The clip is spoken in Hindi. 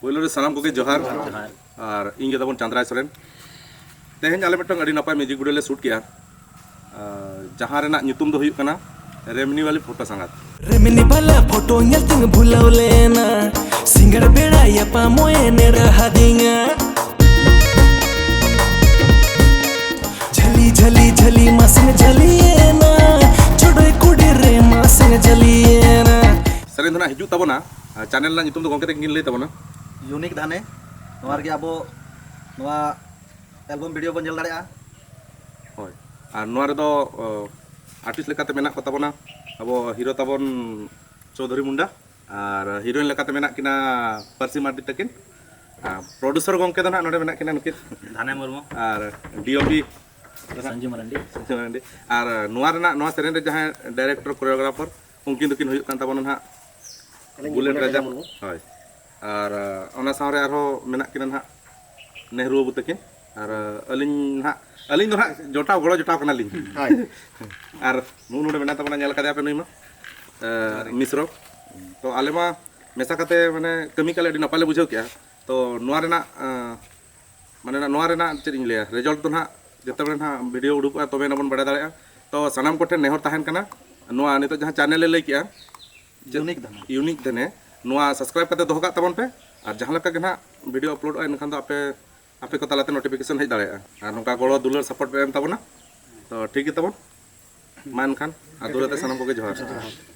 पहिलो रे सानाम कोगे जोहार और इन गे तबन चंद्राय सोरेन तेहेन आले मिटन अडी नपाय म्यूजिक वीडियो ले शूट किया जहां रेना nyutum दो हुयुक कना रेमनी वाली फोटो संगात रेमनी वाला फोटो ñel ting भुलाव लेना सिंगर बेड़ा यपा मोए ने रहा दिंगा झली झली झली मासिंग झलिएना छोड़े कुड़ी रे मासिंग झलिएना सरेन धना हिजु तबना चैनल ना nyutum दो गोंके तेकिन ले तबना यूनिक धाने नोवार के आबो नोवा एल्बम वीडियो बन जल दाड़ेया होय और नोवा रे दो आर्टिस्ट लेकाते मेना को तबना अबो हीरो तबन चौधरी मुंडा और हीरोइन लेकाते मेना किना परसी मार्डी तकिन प्रोड्यूसर गोंके दना नोडे मेना किना नुकिन धाने मुर्मू और डीओपी संजीव मरांडी और नोवा रेना नोवा सेरेन रे जहां डायरेक्टर कोरियोग्राफर उनकिन दुकिन हुयुक कान तबना ना बुलेट राजा होय और ओना सावरे आरो मेना किना ना नेहरू बाबू तकिन और अलिन दो ना जोटाव गड़ो जोटाव कना लिन और नु नोडे मेना तबना नेल कादे आपे नुइमा मिश्रो तो आले मा मेसा काते माने कमी काले अडी नपाले बुझाव किया तो नोवा रेना माने नोवा रेना चेद इन लेया रिजल्ट तो ना जते ना वीडियो उडुका तबे ना बन बड़ा दाड़ेया तो सनाम कोठे नेहर ताहेन कना नोवा नितो जहां चैनल ले लई किया यूनिक धने नोवा सब्सक्राइब करते दोह का तबन पे और जहां लका के ना वीडियो अपलोड होय नखान तो आपे को तालाते नोटिफिकेशन हेज दाड़ेया और नोका गड़ो दुलर सपोर्ट पे एम तबना तो ठीक गे तबन मान खान आ दुलते सनाम को जोहार।